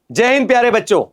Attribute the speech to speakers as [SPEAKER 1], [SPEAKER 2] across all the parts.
[SPEAKER 1] जय हिंद प्यारे बच्चों,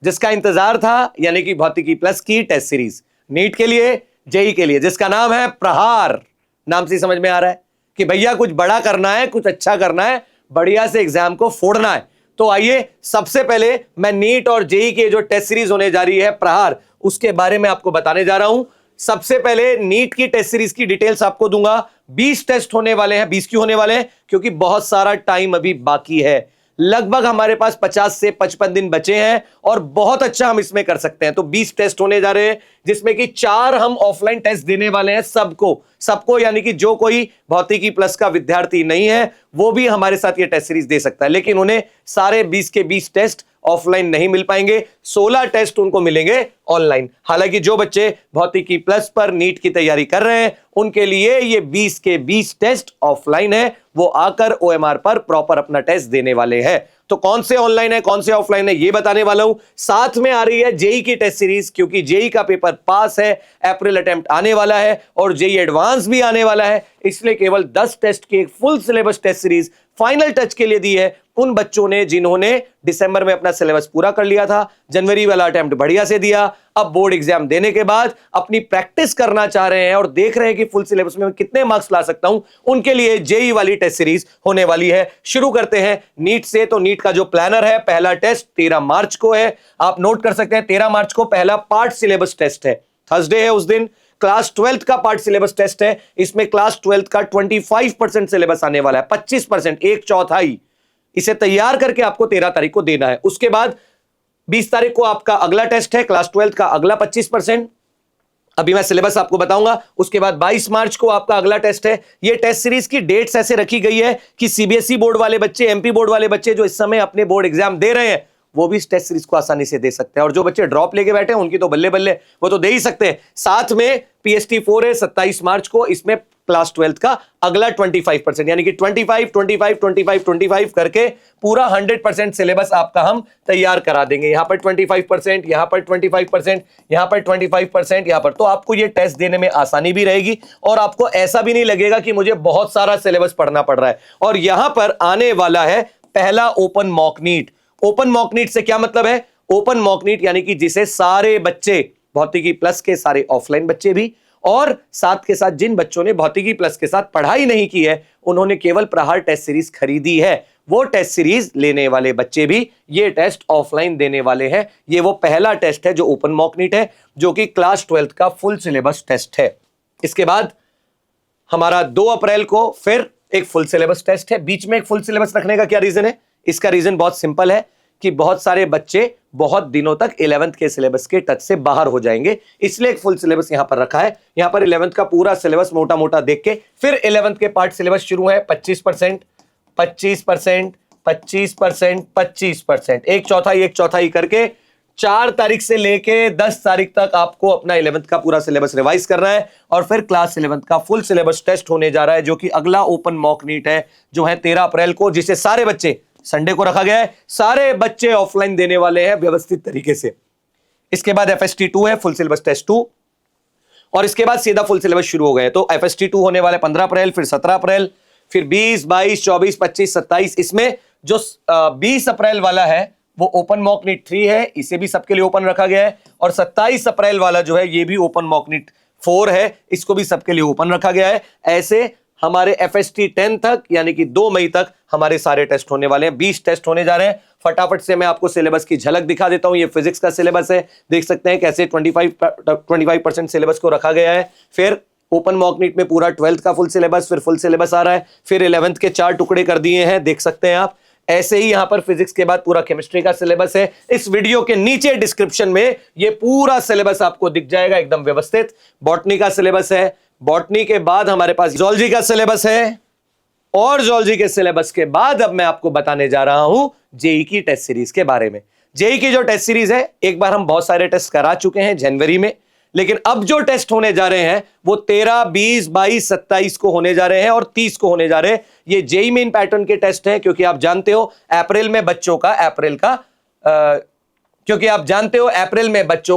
[SPEAKER 1] जिसका इंतजार था यानी कि भौतिकी प्लस की टेस्ट सीरीज नीट के लिए, जेई के लिए, जिसका नाम है प्रहार। नाम से समझ में आ रहा है कि भैया कुछ बड़ा करना है, कुछ अच्छा करना है, बढ़िया से एग्जाम को फोड़ना है। तो आइए सबसे पहले मैं नीट और जेई के जो टेस्ट सीरीज होने जा रही है प्रहार, उसके बारे में आपको बताने जा रहा हूं। सबसे पहले नीट की टेस्ट सीरीज की डिटेल्स आपको दूंगा। 20 टेस्ट होने वाले हैं। 20 क्यों होने वाले हैं? क्योंकि बहुत सारा टाइम अभी बाकी है। लगभग हमारे पास 50 से 55 दिन बचे हैं और बहुत अच्छा हम इसमें कर सकते हैं। तो 20 टेस्ट होने जा रहे हैं, जिसमें कि 4 हम ऑफलाइन टेस्ट देने वाले हैं सबको यानी कि जो कोई भौतिकी प्लस का विद्यार्थी नहीं है वो भी हमारे साथ ये टेस्ट सीरीज दे सकता है, लेकिन उन्हें सारे 20 के 20 टेस्ट ऑफलाइन नहीं मिल पाएंगे। 16 टेस्ट उनको मिलेंगे ऑनलाइन। हालांकि जो बच्चे भौतिकी प्लस पर नीट की तैयारी कर रहे हैं उनके लिए ये 20 के 20 टेस्ट ऑफलाइन है, वो आकर ओएमआर पर प्रॉपर अपना टेस्ट देने वाले हैं। तो कौन से ऑनलाइन है कौन से ऑफलाइन है ये बताने वाला हूं। साथ में आ रही है जेई की टेस्ट सीरीज, क्योंकि जेई का पेपर पास है, अप्रैल अटेम्प्ट आने वाला है और जेई एडवांस भी आने वाला है, इसलिए केवल 10 टेस्ट की एक full syllabus test series final touch के लिए दी है उन बच्चों ने जिन्होंने दिसंबर में अपना सिलेबस पूरा कर लिया था, जनवरी वाला अटेम्प्ट बढ़िया से दिया, अब बोर्ड एग्जाम देने के बाद अपनी प्रैक्टिस करना चाह रहे हैं और देख रहे हैं कि फुल सिलेबस में मैं कितने मार्क्स ला सकता हूं, उनके लिए जेई वाली टेस्ट सीरीज होने वाली है। शुरू करते हैं नीट से। तो नीट का जो प्लानर है, पहला टेस्ट 13 मार्च को है। आप नोट कर सकते हैं 13 मार्च को पहला पार्ट सिलेबस टेस्ट है, थर्सडे है उस दिन। क्लास 12th का पार्ट सिलेबस टेस्ट है। इसमें क्लास 12th का 25% सिलेबस आने वाला है, 25%, एक चौथाई। इसे तैयार करके आपको 13 तारीख को देना है। उसके बाद 20 तारीख को आपका अगला टेस्ट है, क्लास 12th का अगला 25%। अभी मैं सिलेबस आपको बताऊंगा। उसके बाद 22 मार्च को आपका अगला टेस्ट है। ये टेस्ट सीरीज की डेट्स ऐसे रखी गई है कि सीबीएसई बोर्ड वाले बच्चे, एमपी बोर्ड वाले बच्चे जो इस समय अपने बोर्ड एग्जाम दे रहे हैं वो भी इस टेस्ट सीरीज को आसानी से दे सकते हैं, और जो बच्चे ड्रॉप लेके बैठे हैं उनकी तो बल्ले बल्ले, वो तो दे ही सकते हैं। साथ में PST4 है 27 मार्च को, इसमें क्लास 12th का अगला 25%, यानी कि 25 25 25 25 करके पूरा 100% सिलेबस आपका हम तैयार करा देंगे। यहां पर 25%, यहां पर 25%, यहां पर 25%, यहां पर। तो आपको ये टेस्ट देने में आसानी भी रहेगी और आपको ऐसा भी नहीं लगेगा कि मुझे बहुत सारा सिलेबस पढ़ना पड़ रहा है। और यहां पर आने वाला है पहला open mock NEET. Open mock NEET से क्या मतलब है? ओपन मॉक नीट यानी कि जिसे सारे बच्चे, भौतिकी प्लस के सारे ऑफलाइन बच्चे भी और साथ के साथ जिन बच्चों ने भौतिकी प्लस के साथ पढ़ाई नहीं की है, उन्होंने केवल प्रहार टेस्ट सीरीज खरीदी है, वो टेस्ट सीरीज लेने वाले बच्चे भी ये टेस्ट ऑफलाइन देने वाले हैं। ये वो पहला टेस्ट है जो ओपन मॉक नीट है, जो कि क्लास 12th का फुल सिलेबस टेस्ट है। इसके बाद हमारा 2 अप्रैल को फिर एक फुल सिलेबस टेस्ट है। बीच में एक फुल सिलेबस रखने का क्या रीजन है? इसका रीजन बहुत सिंपल है कि बहुत सारे बच्चे बहुत दिनों तक 11th के सिलेबस के टच से बाहर हो जाएंगे, इसलिए एक फुल सिलेबस यहां पर रखा है। यहां पर 11th का पूरा सिलेबस मोटा मोटा देख के फिर 11th के पार्ट सिलेबस शुरू है। 25%, 25%, 25%, 25%, एक चौथाई करके 4 तारीख से लेके 10 तारीख तक आपको अपना 11th का पूरा सिलेबस रिवाइज करना है। और फिर क्लास 11th का फुल सिलेबस टेस्ट होने जा रहा है, जो कि अगला ओपन मॉक नीट है, जो है 13 अप्रैल को, जिसे सारे बच्चे, संडे को रखा गया है, सारे बच्चे ऑफलाइन देने वाले हैं व्यवस्थित तरीके से। इसके बाद FST2 है, फुल सिलेबस टेस्ट 2, और इसके बाद सीधा फुल सिलेबस शुरू हो गए। तो FST2 होने वाले 15 अप्रैल, फिर 17 अप्रैल, फिर 20, 22, 24, 25, 27। इसमें जो 20 अप्रैल वाला है वो ओपन मॉक नीट 3 है, इसे भी सबके लिए ओपन रखा गया है। और 27 अप्रैल वाला जो है ये भी ओपन मॉक नीट 4 है, इसको भी सबके लिए ओपन रखा गया है। ऐसे हमारे FST 10 तक यानी कि 2 मई तक हमारे सारे टेस्ट होने वाले हैं। 20 टेस्ट होने जा रहे हैं। फटाफट से मैं आपको सिलेबस की झलक दिखा देता हूं। ये फिजिक्स का सिलेबस है, देख सकते हैं कैसे 25% सिलेबस को रखा गया है। फिर ओपन मॉक नीट में पूरा 12th का फुल सिलेबस, फिर फुल सिलेबस आ रहा है, फिर 11th के 4 टुकड़े कर दिए हैं, देख सकते हैं आप। ऐसे ही यहां पर फिजिक्स के बाद पूरा केमिस्ट्री का सिलेबस है। इस वीडियो के नीचे डिस्क्रिप्शन में ये पूरा सिलेबस आपको दिख जाएगा एकदम व्यवस्थित। बॉटनी का सिलेबस है, बॉटनी के बाद हमारे पास जूलॉजी का सिलेबस है, और जूलॉजी के सिलेबस के बाद अब मैं आपको बताने जा रहा हूं जेई की टेस्ट सीरीज के बारे में। जेई की जो टेस्ट सीरीज है, एक बार हम बहुत सारे टेस्ट करा चुके हैं जनवरी में, लेकिन अब जो टेस्ट होने जा रहे हैं वो 13, 20, 22, 27 को होने जा रहे हैं और 30 को होने जा रहे हैं। ये जेई मेन पैटर्न के टेस्ट हैं, क्योंकि आप जानते हो अप्रैल में बच्चों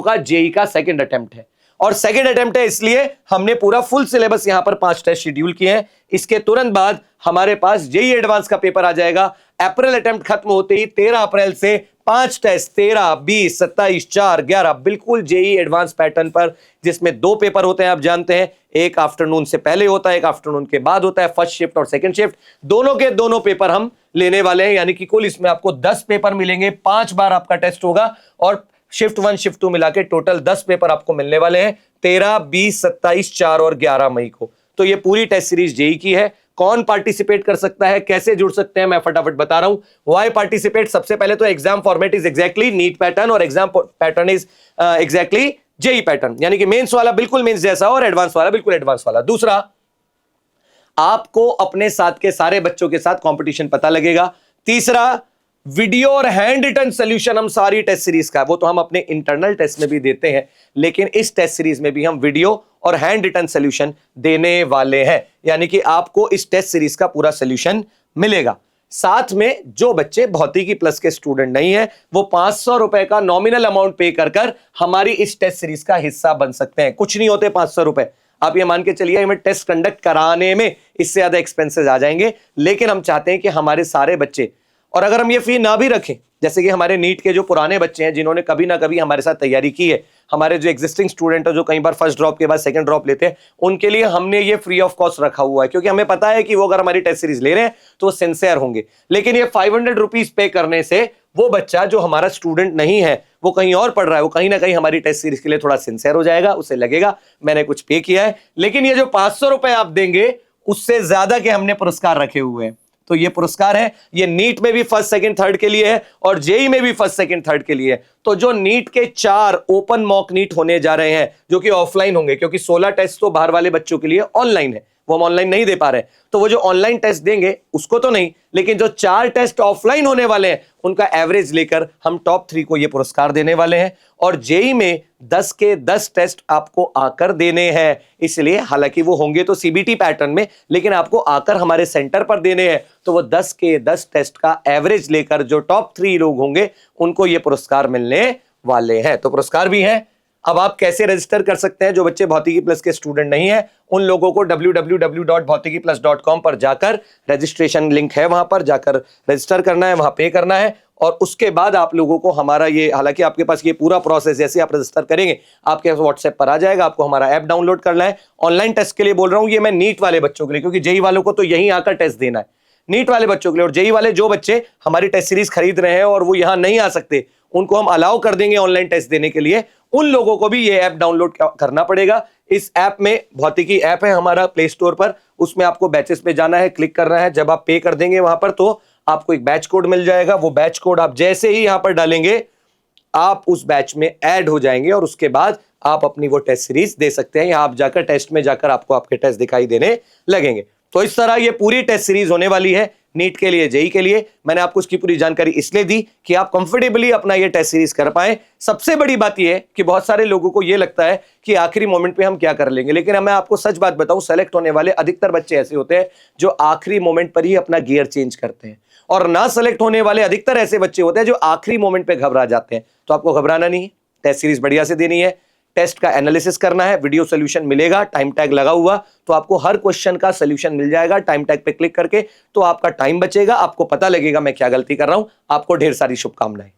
[SPEAKER 1] का जेई का सेकंड अटेम्प्ट है, और सेकंड अटेम्प्ट है इसलिए हमने पूरा फुल सिलेबस यहां पर 5 टेस्ट शेड्यूल किए हैं। इसके तुरंत बाद हमारे पास जेई एडवांस का पेपर आ जाएगा। अप्रैल अटेम्प्ट खत्म होते ही 13 अप्रैल से 5 टेस्ट 13, 20, 27, 4, 11 बिल्कुल जेई एडवांस पैटर्न पर, जिसमें 2 पेपर होते हैं, आप जानते हैं, एक आफ्टरनून से पहले होता है, एक आफ्टरनून के बाद होता है, फर्स्ट शिफ्ट और सेकंड शिफ्ट, दोनों के दोनों पेपर हम लेने वाले हैं। यानी कि कुल इसमें आपको 10 पेपर मिलेंगे, 5 बार आपका टेस्ट होगा और शिफ्ट 1 शिफ्ट 2 मिला के टोटल 10 पेपर आपको मिलने वाले हैं 13, 20, 27, 4 और 11 मई को। तो ये पूरी टेस्ट सीरीज जेई की है। कौन पार्टिसिपेट कर सकता है, कैसे जुड़ सकते हैं, मैं फटाफट बता रहा हूं। व्हाई पार्टिसिपेट, सबसे पहले तो exam format is exactly NEET pattern और exam pattern is exactly JEE pattern, यानी कि मेंस वाला बिल्कुल मेंस जैसा और एडवांस वाला बिल्कुल एडवांस वाला। दूसरा, आपको अपने साथ के सारे बच्चों के साथ कंपटीशन पता लगेगा। तीसरा, वीडियो और हैंड रिटन सॉल्यूशन हम सारी टेस्ट सीरीज का, वो तो हम अपने इंटरनल टेस्ट में भी देते हैं, लेकिन इस टेस्ट सीरीज में भी हम वीडियो और हैंड रिटन सॉल्यूशन देने वाले हैं, यानी कि आपको इस टेस्ट सीरीज का पूरा सॉल्यूशन मिलेगा। साथ में जो बच्चे भौतिकी प्लस के स्टूडेंट नहीं है, वो 500 रुपए का नॉमिनल अमाउंट पे कर हमारी इस टेस्ट सीरीज का हिस्सा बन सकते हैं। कुछ नहीं होते 500 रुपए, आप ये मान के चलिए हमें टेस्ट कंडक्ट कराने में इससे ज्यादा एक्सपेंसेस आ जाएंगे, लेकिन हम चाहते हैं कि हमारे सारे बच्चे, और अगर हम ये फी ना भी रखें, जैसे कि हमारे नीट के जो पुराने बच्चे हैं जिन्होंने कभी ना कभी हमारे साथ तैयारी की है, हमारे जो एग्जिस्टिंग स्टूडेंट है जो कई बार फर्स्ट ड्रॉप के बाद सेकंड ड्रॉप लेते हैं, उनके लिए हमने ये फ्री ऑफ कॉस्ट रखा हुआ है, क्योंकि हमें पता है कि वो अगर हमारी टेस्ट सीरीज ले रहे हैं तो वो सिंसियर होंगे। लेकिन ये 500 रुपीज पे करने से वो बच्चा जो हमारा स्टूडेंट नहीं है, वो कहीं और पढ़ रहा है, वो कहीं ना कहीं हमारी टेस्ट सीरीज के लिए थोड़ा सिंसियर हो जाएगा, उसे लगेगा मैंने कुछ पे किया है। लेकिन ये जो 500 रुपए आप देंगे, उससे ज्यादा के हमने पुरस्कार रखे हुए हैं। तो ये पुरस्कार है, ये नीट में भी फर्स्ट सेकंड थर्ड के लिए है और जेई में भी फर्स्ट सेकंड थर्ड के लिए है। तो जो नीट के 4 ओपन मॉक नीट होने जा रहे हैं, जो कि ऑफलाइन होंगे, क्योंकि 16 टेस्ट तो बाहर वाले बच्चों के लिए ऑनलाइन है, वो हम ऑनलाइन नहीं दे पा रहे, तो वो जो ऑनलाइन टेस्ट देंगे उसको तो नहीं, लेकिन जो 4 टेस्ट ऑफलाइन होने वाले हैं उनका एवरेज लेकर हम टॉप 3 को ये पुरस्कार देने वाले हैं। और जेई में 10 के 10 टेस्ट आपको आकर देने हैं, इसलिए हालांकि वो होंगे तो सीबीटी पैटर्न में, लेकिन आपको आकर हमारे सेंटर पर देने हैं, तो वो 10 के 10 टेस्ट का एवरेज लेकर जो टॉप 3 लोग होंगे उनको ये पुरस्कार मिलने वाले हैं। तो पुरस्कार भी है। अब आप कैसे रजिस्टर कर सकते हैं? जो बच्चे भौतिकी प्लस के स्टूडेंट नहीं है, उन लोगों को www.bhautikiplus.com पर जाकर रजिस्ट्रेशन लिंक है, वहां पर जाकर रजिस्टर करना है, वहां पे करना है, और उसके बाद आप लोगों को हमारा ये, हालांकि आपके पास ये पूरा प्रोसेस जैसे आप रजिस्टर करेंगे आपके व्हाट्सएप पर आ जाएगा, आपको हमारा ऐप डाउनलोड करना है। ऑनलाइन टेस्ट के लिए बोल रहा हूं, ये मैं नीट वाले बच्चों के लिए, क्योंकि जेई वालों को तो यहीं आकर टेस्ट देना है, नीट वाले बच्चों के लिए। और जेई वाले जो बच्चे हमारी टेस्ट सीरीज खरीद रहे हैं और वो यहां नहीं आ सकते, उनको हम अलाउ कर देंगे ऑनलाइन टेस्ट देने के लिए, उन लोगों को भी ये ऐप डाउनलोड करना पड़ेगा। इस ऐप में, भौतिकी ऐप है हमारा प्ले स्टोर पर, उसमें आपको बैचेस पे जाना है, क्लिक करना है, जब आप पे कर देंगे वहां पर तो आपको एक बैच कोड मिल जाएगा। वो बैच कोड आप जैसे ही यहां पर डालेंगे, आप उस बैच में ऐड हो जाएंगे और उसके बाद आप अपनी वो टेस्ट सीरीज दे सकते हैं। यहां आप जाकर टेस्ट में जाकर आपको आपके टेस्ट दिखाई देने लगेंगे। तो इस तरह ये पूरी टेस्ट सीरीज होने वाली है नीट के लिए, जेई के लिए। मैंने आपको इसकी पूरी जानकारी इसलिए दी कि आप कंफर्टेबली अपना ये टेस्ट सीरीज कर पाए। सबसे बड़ी बात ये है कि बहुत सारे लोगों को ये लगता है कि आखिरी मोमेंट पे हम क्या कर लेंगे, लेकिन मैं आपको सच बात बताऊं, सेलेक्ट होने वाले अधिकतर बच्चे ऐसे होते हैं जो आखिरी मोमेंट पर ही अपना गियर चेंज करते हैं, और ना सेलेक्ट होने वाले अधिकतर ऐसे बच्चे होते हैं जो आखिरी मोमेंट पे घबरा जाते हैं। तो आपको घबराना नहीं है, टेस्ट सीरीज बढ़िया से देनी है, टेस्ट का एनालिसिस करना है, वीडियो सोल्यूशन मिलेगा, टाइम टैग लगा हुआ, तो आपको हर क्वेश्चन का सोल्यूशन मिल जाएगा टाइम टैग पे क्लिक करके। तो आपका टाइम बचेगा, आपको पता लगेगा मैं क्या गलती कर रहा हूं। आपको ढेर सारी शुभकामनाएं।